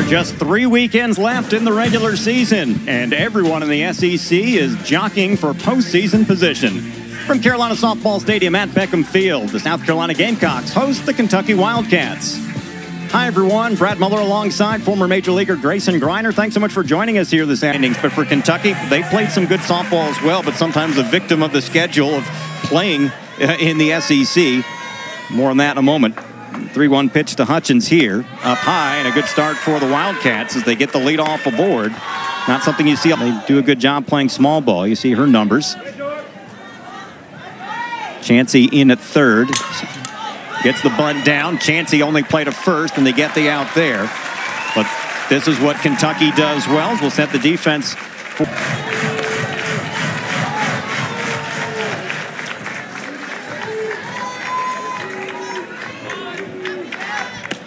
are just 3 weekends left in the regular season, and everyone in the SEC is jockeying for postseason position. From Carolina Softball Stadium at Beckham Field, the South Carolina Gamecocks host the Kentucky Wildcats. Hi, everyone. Brad Muller alongside former Major Leaguer Grayson Greiner. Thanks so much for joining us here this afternoon. But for Kentucky, they played some good softball as well, but sometimes a victim of the schedule of playing in the SEC. More on that in a moment. 3-1 pitch to Hutchins here, up high, and a good start for the Wildcats as they get the lead off aboard. Not something you see. They do a good job playing small ball. You see her numbers. Chansey in at third. Gets the bunt down. Chansey only played a first, and they get the out there. But this is what Kentucky does well. We'll set the defense for...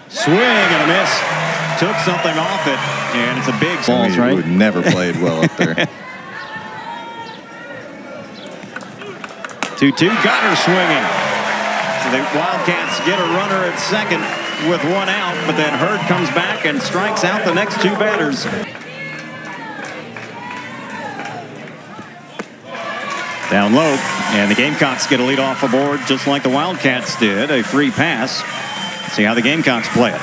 Swing and a miss. Took something off it, and it's a big balls, right? Would never played well up there. 2-2, got her swinging. So the Wildcats get a runner at second with one out, but then Hurd comes back and strikes out the next two batters. Down low, and the Gamecocks get a lead off aboard just like the Wildcats did. A free pass. See how the Gamecocks play it.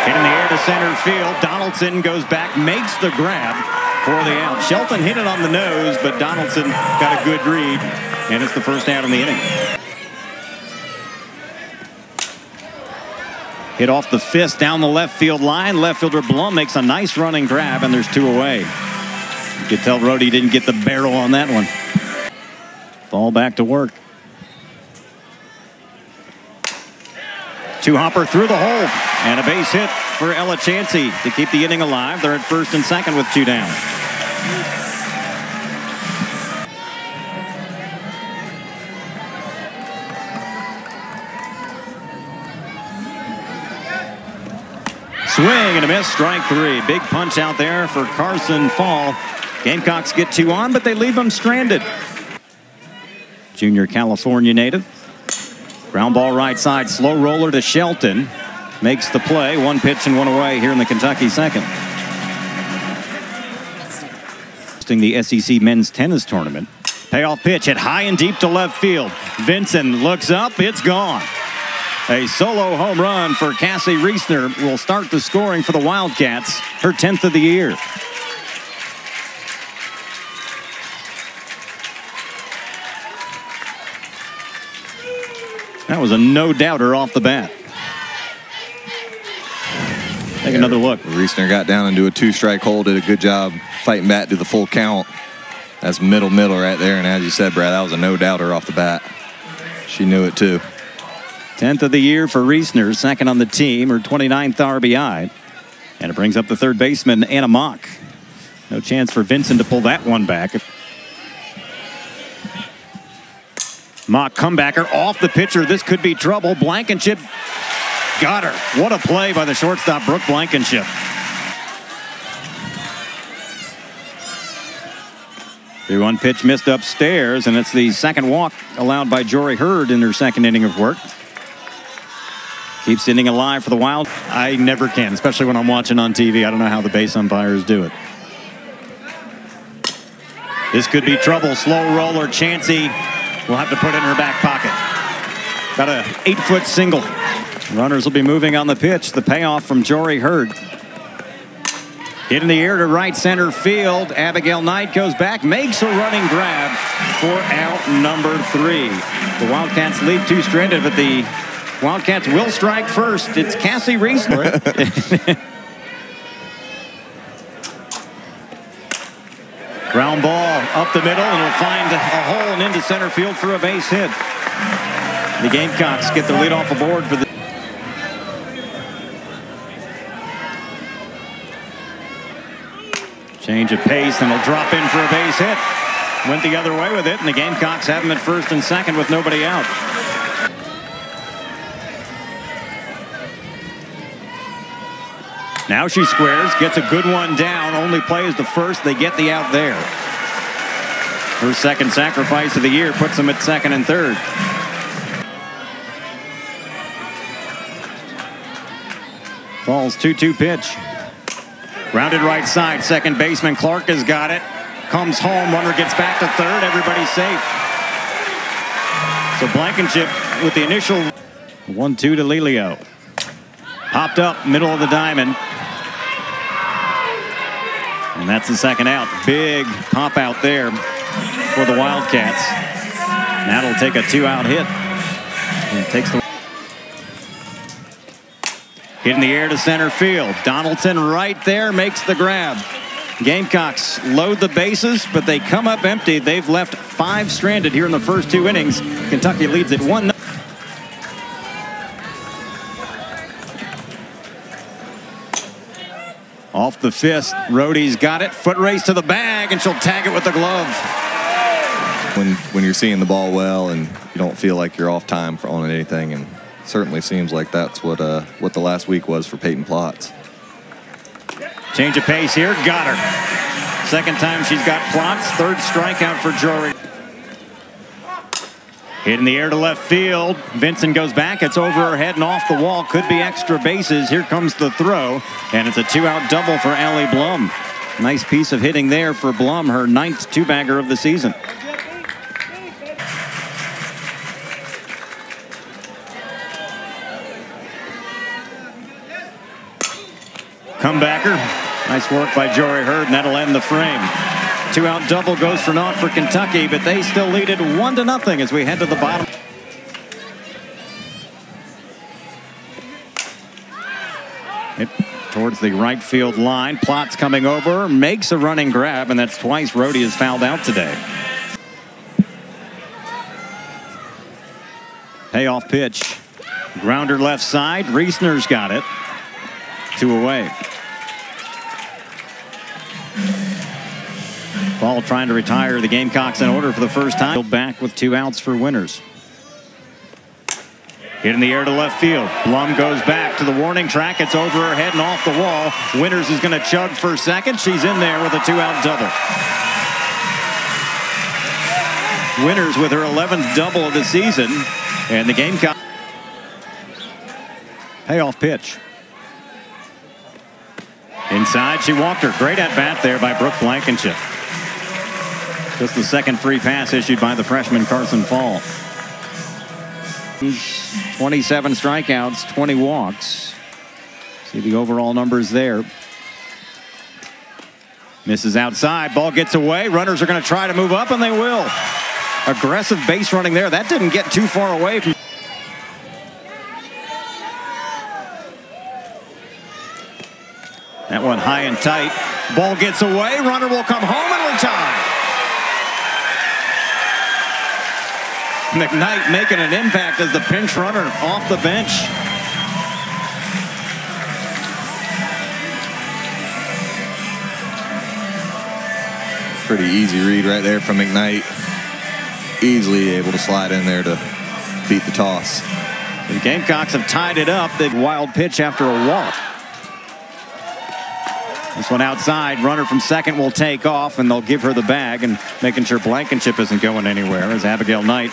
Hit in the air to center field. Donaldson goes back, makes the grab for the out. Shelton hit it on the nose, but Donaldson got a good read, and it's the first out in the inning. Hit off the fist down the left field line. Left fielder Blum makes a nice running grab, and there's two away. You could tell Rhodey didn't get the barrel on that one. Fall back to work. Two-hopper through the hole, and a base hit for Ella Chansey to keep the inning alive. They're at first and second with two down. Swing and a miss, strike three. Big punch out there for Carson Fall. Gamecocks get two on, but they leave them stranded. Junior California native. Ground ball right side, slow roller to Shelton. Makes the play, one pitch and one away here in the Kentucky second. Hosting the SEC men's tennis tournament. Payoff pitch hit high and deep to left field. Vinson looks up, it's gone. A solo home run for Cassie Reisner will start the scoring for the Wildcats, her 10th of the year. That was a no-doubter off the bat. Take another look. Reisner got down into a two-strike hold, did a good job fighting back to the full count. That's middle right there, and as you said, Brad, that was a no-doubter off the bat. She knew it too. 10th of the year for Reisner, second on the team, her 29th RBI. And it brings up the third baseman, Anna Mock. No chance for Vincent to pull that one back. Mock comebacker off the pitcher. This could be trouble. Blankenship got her. What a play by the shortstop, Brooke Blankenship. 3-1 pitch missed upstairs, and it's the second walk allowed by Jory Hurd in her second inning of work. Keeps inning alive for the Wild. I never can, especially when I'm watching on TV. I don't know how the base umpires do it. This could be trouble. Slow roller. Chansey will have to put it in her back pocket. Got a 8-foot single. Runners will be moving on the pitch. The payoff from Jory Hurd. Hit in the air to right center field. Abigail Knight goes back, makes a running grab for out number 3. The Wildcats leave two stranded, but the Wildcats will strike first. It's Cassie Reisner. Ground ball up the middle, and it'll find a hole and into center field for a base hit. The Gamecocks get the lead off aboard for the... Change of pace, and he'll drop in for a base hit. Went the other way with it, and the Gamecocks have him at first and second with nobody out. Now she squares, gets a good one down, only plays the first. They get the out there. Her second sacrifice of the year puts them at second and third. Falls 2-2 pitch. Grounded right side. Second baseman Clark has got it. Comes home. Runner gets back to third. Everybody's safe. So Blankenship with the initial 1-2 to Lelio. Popped up middle of the diamond. And that's the second out. Big pop out there for the Wildcats. And that'll take a 2-out hit. And takes the hit in the air to center field. Donaldson right there makes the grab. Gamecocks load the bases, but they come up empty. They've left 5 stranded here in the first 2 innings. Kentucky leads at 1-0. Off the fist, Rohde's got it. Foot race to the bag, and she'll tag it with the glove. When you're seeing the ball well and you don't feel like you're off time on anything, and certainly seems like that's what the last week was for Peyton Plotz. Change of pace here, got her. Second time she's got Plotz. Third strikeout for Jory. Hit in the air to left field. Vincent goes back. It's over her head and off the wall. Could be extra bases. Here comes the throw. And it's a 2-out double for Allie Blum. Nice piece of hitting there for Blum, her 9th 2-bagger of the season. Comebacker. Nice work by Jory Hurd, and that'll end the frame. 2-out double goes for naught for Kentucky, but they still lead it 1-0 as we head to the bottom. Hit towards the right field line. Plotz coming over, makes a running grab, and that's twice Rohde has fouled out today. Payoff pitch. Grounder left side. Reesner's got it. 2 away. Ball trying to retire the Gamecocks in order for the first time. Back with 2 outs for Winners. Hit in the air to left field. Blum goes back to the warning track. It's over her head and off the wall. Winners is going to chug for second. She's in there with a 2-out double. Winners with her 11th double of the season. And the Gamecocks. Payoff pitch. Inside, she walked her. Great at bat there by Brooke Blankenship. Just the second free pass issued by the freshman Carson Fall. 27 strikeouts, 20 walks. See the overall numbers there. Misses outside. Ball gets away. Runners are going to try to move up, and they will. Aggressive base running there. That didn't get too far away from. That one high and tight. Ball gets away. Runner will come home and retire. McKnight making an impact as the pinch runner off the bench. Pretty easy read right there from McKnight. Easily able to slide in there to beat the toss. The Gamecocks have tied it up. The wild pitch after a walk. This one outside. Runner from second will take off, and they'll give her the bag, and making sure Blankenship isn't going anywhere as Abigail Knight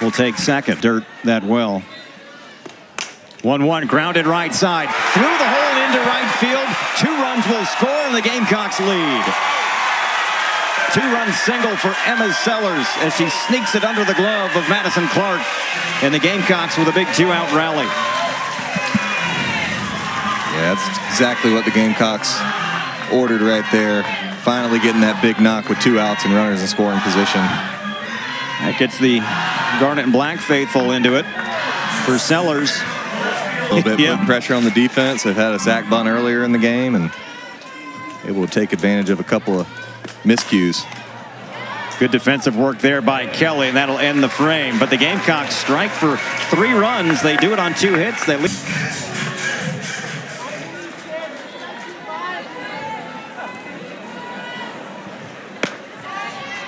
will take second. Dirt that well. 1-1 grounded right side. Through the hole into right field. 2 runs will score, and the Gamecocks lead. 2-run single for Emma Sellers as she sneaks it under the glove of Madison Clark. And the Gamecocks with a big 2-out rally. Yeah, that's exactly what the Gamecocks ordered right there. Finally getting that big knock with 2 outs and runners in scoring position. That gets the Garnet and Black faithful into it. For Sellers. A little bit of pressure on the defense. They've had a sack bunt earlier in the game and able to take advantage of a couple of miscues. Good defensive work there by Kelly, and that'll end the frame. But the Gamecocks strike for 3 runs. They do it on 2 hits. They lead.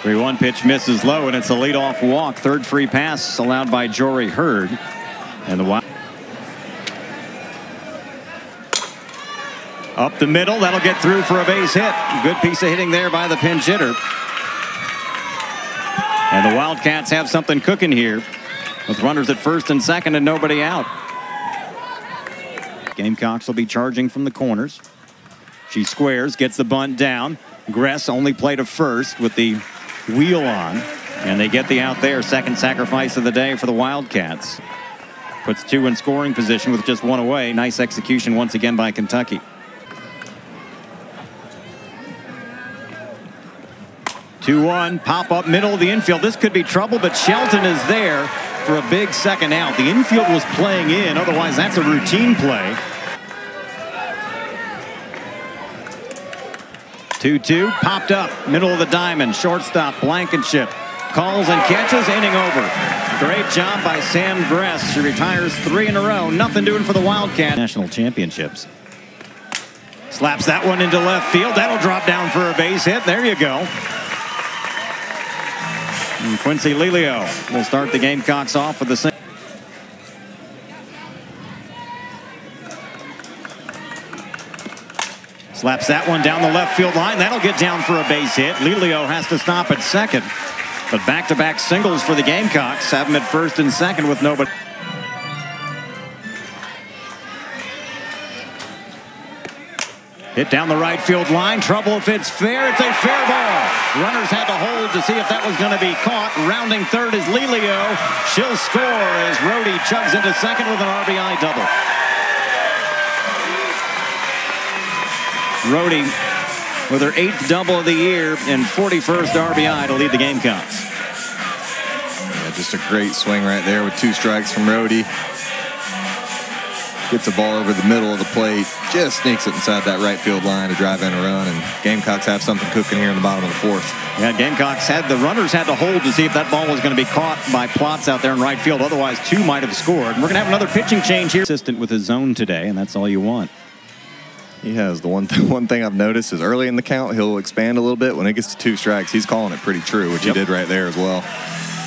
3-1 pitch misses low, and it's a leadoff walk. Third free pass allowed by Jory Hurd. And the Wild. Up the middle, that'll get through for a base hit. Good piece of hitting there by the pinch hitter. And the Wildcats have something cooking here with runners at first and second and nobody out. Gamecocks will be charging from the corners. She squares, gets the bunt down. Gress only played to first with the wheel on, and they get the out there. Second sacrifice of the day for the Wildcats. Puts two in scoring position with just one away. Nice execution once again by Kentucky. 2-1, pop up middle of the infield. This could be trouble, but Shelton is there for a big second out. The infield was playing in, otherwise that's a routine play. 2-2, popped up, middle of the diamond, shortstop Blankenship. Calls and catches, inning over. Great job by Sam Gress. She retires 3 in a row. Nothing doing for the Wildcats. National championships. Slaps that one into left field. That'll drop down for a base hit. There you go. And Quincy Lelio will start the Gamecocks off with the same. Slaps that one down the left field line. That'll get down for a base hit. Lelio has to stop at second. But back-to-back singles for the Gamecocks. Have them at first and second with nobody. Hit down the right field line. Trouble if it's fair. It's a fair ball. Runners had to hold to see if that was going to be caught. Rounding third is Lelio. She'll score as Rhodey chugs into second with an RBI double. Rhodey with her 8th double of the year and 41st RBI to lead the Gamecocks. Yeah, just a great swing right there with 2 strikes from Rhodey. Gets the ball over the middle of the plate, just sneaks it inside that right field line to drive in a run, and Gamecocks have something cooking here in the bottom of the 4th. Yeah, Gamecocks the runners had to hold to see if that ball was going to be caught by Plotz out there in right field. Otherwise, 2 might have scored. And we're going to have another pitching change here. Consistent with his zone today, and that's all you want. He has. The one thing I've noticed is early in the count, he'll expand a little bit. When it gets to 2 strikes, he's calling it pretty true, which he did right there as well.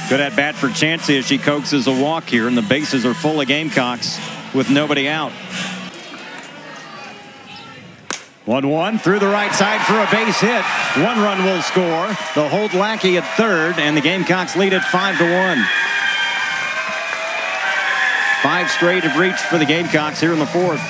Good at bat for Chansey as she coaxes a walk here, and the bases are full of Gamecocks with nobody out. 1-1 through the right side for a base hit. 1 run will score. They'll hold Lackey at third, and the Gamecocks lead at 5-1. 5 straight have reached for the Gamecocks here in the 4th.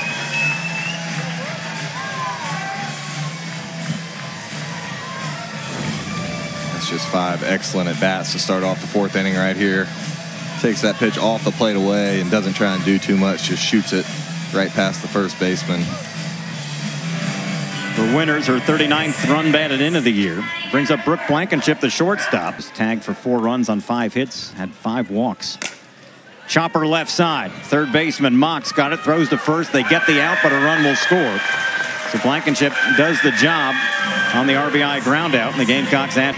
That's just 5 excellent at-bats to start off the 4th inning right here. Takes that pitch off the plate away and doesn't try and do too much, just shoots it right past the first baseman. For Winters, her 39th run batted in of the year. Brings up Brooke Blankenship, the shortstop. Was tagged for 4 runs on 5 hits, had 5 walks. Chopper left side. Third baseman Mox got it, throws to first. They get the out, but a run will score. So Blankenship does the job on the RBI ground out, and the Gamecocks at.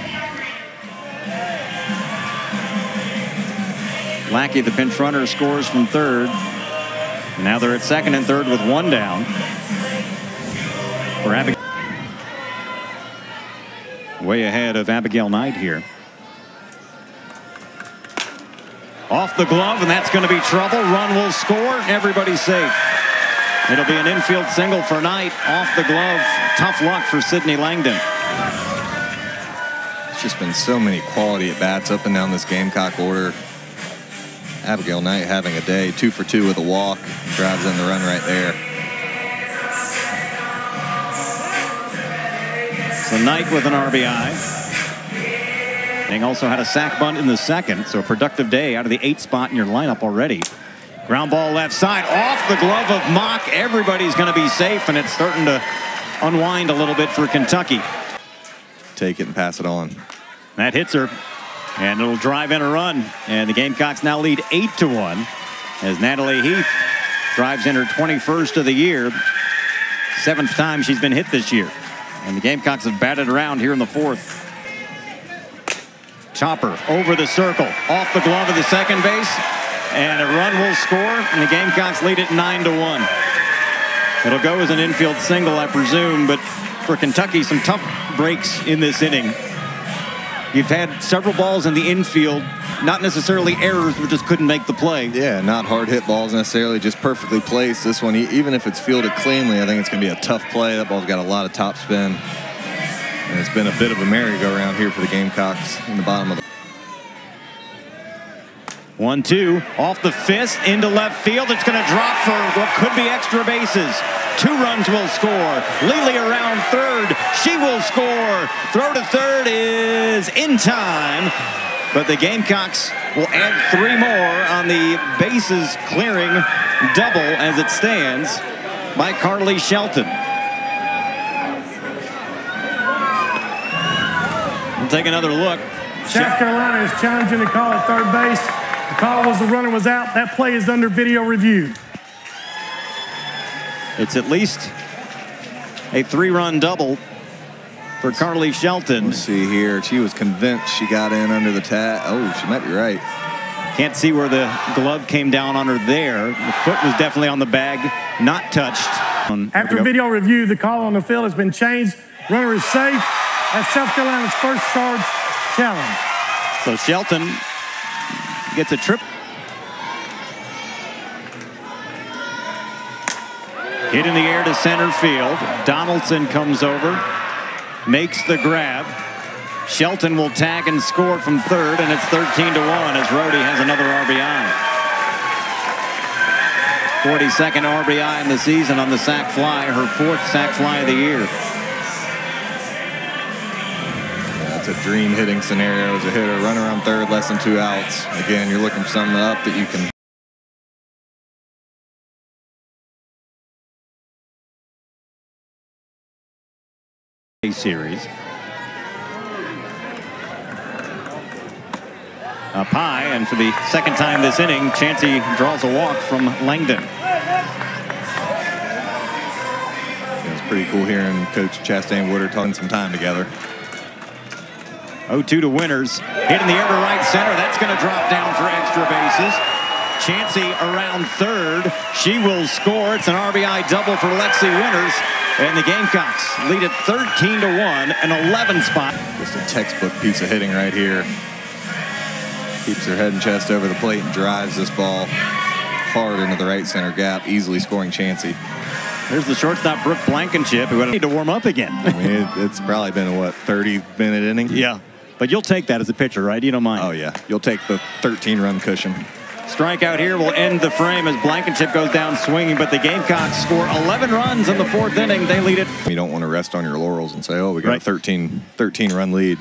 Lackey, the pinch runner, scores from third. Now they're at second and third with 1 down. For Abigail. Way ahead of Abigail Knight here. Off the glove, and that's going to be trouble. Run will score. Everybody's safe. It'll be an infield single for Knight. Off the glove. Tough luck for Sydney Langdon. It's just been so many quality at-bats up and down this Gamecock order. Abigail Knight having a day. 2 for 2 with a walk. Drives in the run right there. So Knight with an RBI. They also had a sac bunt in the second, so a productive day out of the 8th spot in your lineup already. Ground ball left side, off the glove of Mock. Everybody's going to be safe, and it's starting to unwind a little bit for Kentucky. Take it and pass it on. That hits her, and it'll drive in a run. And the Gamecocks now lead 8-1 as Natalie Heath drives in her 21st of the year. 7th time she's been hit this year. And the Gamecocks have batted around here in the 4th. Chopper over the circle, off the glove of the second base, and a run will score, and the Gamecocks lead it 9-1. It'll go as an infield single, I presume, but for Kentucky, some tough breaks in this inning. You've had several balls in the infield, not necessarily errors, but just couldn't make the play. Yeah, not hard hit balls necessarily, just perfectly placed. This one, even if it's fielded cleanly, I think it's going to be a tough play. That ball's got a lot of top spin. And it's been a bit of a merry-go-round here for the Gamecocks in the bottom of the... 1-2 off the fist into left field. It's going to drop for what could be extra bases. 2 runs will score. Lely around third. She will score. Throw to third is in time. But the Gamecocks will add 3 more on the bases clearing double as it stands by Carly Shelton. We'll take another look. South Carolina is challenging the call at third base. The call was the runner was out. That play is under video review. It's at least a 3-run double for Carly Shelton. Let's see here. She was convinced she got in under the tag. Oh, she might be right. Can't see where the glove came down on her there. The foot was definitely on the bag, not touched. After video review, the call on the field has been changed. Runner is safe. That's South Carolina's first charge challenge. So Shelton gets a trip. Hit in the air to center field. Donaldson comes over, makes the grab. Shelton will tag and score from third, and it's 13-1 as Rhodey has another RBI. 42nd RBI in the season on the sac fly, her 4th sac fly of the year. It's a dream hitting scenario as a hitter. Runner on third, less than 2 outs. Again, you're looking for something up that you can series. Up high, and for the second time this inning, Chansey draws a walk from Langdon. It's pretty cool hearing Coach Chastain Woodard talking some time together. 0-2 to Winters. Hit in the air to right center. That's going to drop down for extra bases. Chansey around third. She will score. It's an RBI double for Lexi Winters. And the Gamecocks lead it 13-1, an 11 spot. Just a textbook piece of hitting right here. Keeps her head and chest over the plate and drives this ball hard into the right center gap, easily scoring Chansey. There's the shortstop, Brooke Blankenship, who need to warm up again. I mean, it's probably been a, what, 30-minute inning? Yeah, but you'll take that as a pitcher, right? You don't mind? Oh, yeah. You'll take the 13-run cushion. Strikeout here will end the frame as Blankenship goes down swinging, but the Gamecocks score 11 runs in the 4th inning. They lead it. You don't want to rest on your laurels and say, oh, we got a 13-run lead.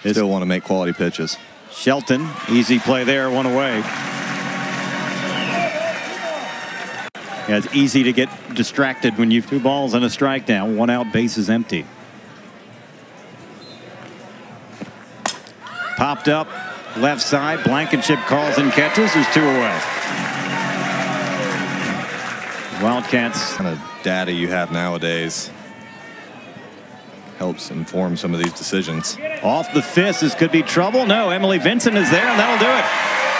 You still want to make quality pitches. Shelton, easy play there, 1 away. Yeah, it's easy to get distracted when you've 2 balls and a strike down. 1 out, base is empty. Popped up, left side. Blankenship calls and catches. There's 2 away. Wildcats. What kind of data you have nowadays helps inform some of these decisions. Off the fist, this could be trouble. No, Emily Vincent is there, and that'll do it.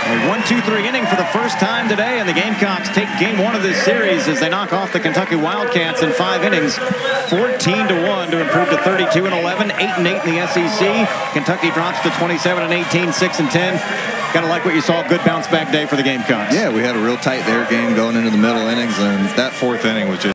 A 1-2-3 inning for the first time today, and the Gamecocks take game 1 of this series as they knock off the Kentucky Wildcats in 5 innings, 14-1 to improve to 32-11, 8-8 in the SEC. Kentucky drops to 27-18, 6-10. Gotta like what you saw. Good bounce back day for the Gamecocks. Yeah, we had a real tight there game going into the middle innings, and that 4th inning was just